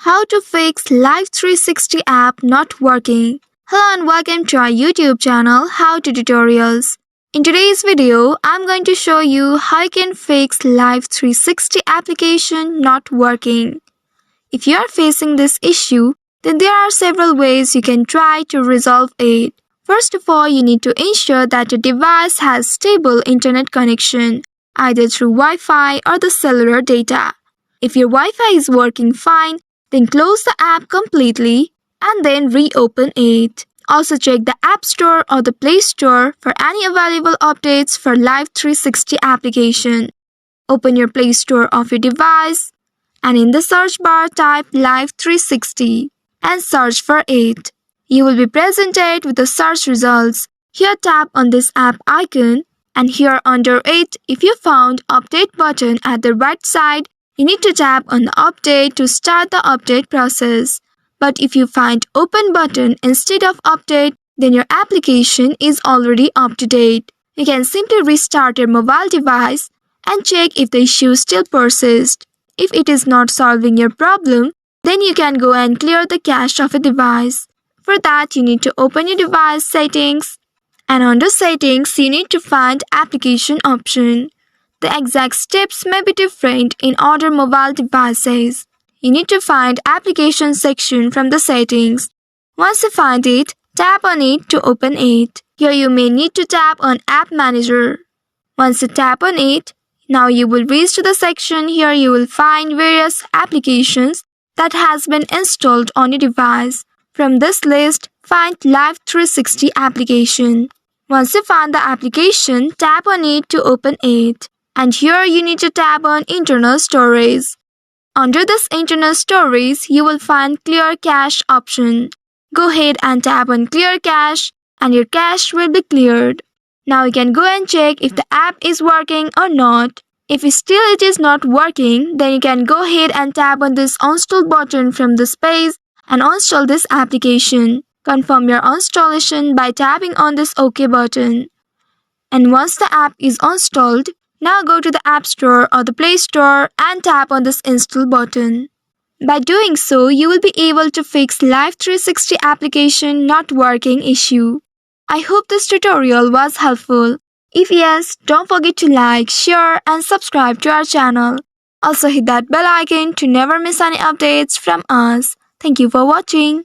How to fix Life360 app not working. Hello and welcome to our YouTube channel How to Tutorials. In today's video, I'm going to show you how you can fix Life360 application not working. If you are facing this issue, then there are several ways you can try to resolve it. First of all, you need to ensure that your device has stable internet connection, either through Wi-Fi or the cellular data. If your Wi-Fi is working fine, then close the app completely and then reopen it. Also check the App Store or the Play Store for any available updates for Life360 application. Open your Play Store of your device and in the search bar type Life360 and search for it. You will be presented with the search results. Here tap on this app icon and here under it, if you found update button at the right side, you need to tap on the update to start the update process. But if you find open button instead of update, then your application is already up to date. You can simply restart your mobile device and check if the issue still persists. If it is not solving your problem, then you can go and clear the cache of a device. For that, you need to open your device settings and under settings, you need to find application option. The exact steps may be different in other mobile devices. You need to find application section from the settings. Once you find it, tap on it to open it. Here you may need to tap on App Manager. Once you tap on it, now you will reach to the section. Here you will find various applications that has been installed on your device. From this list, find Life360 application. Once you find the application, tap on it to open it. And here you need to tap on Internal Storage. Under this Internal Storage, you will find Clear Cache option. Go ahead and tap on Clear Cache and your cache will be cleared. Now you can go and check if the app is working or not. If still it is not working, then you can go ahead and tap on this Uninstall button from this page and uninstall this application. Confirm your installation by tapping on this OK button. And once the app is installed, now go to the App Store or the Play Store and tap on this Install button. By doing so, you will be able to fix Life360 application not working issue. I hope this tutorial was helpful. If yes, don't forget to like, share and subscribe to our channel. Also hit that bell icon to never miss any updates from us. Thank you for watching.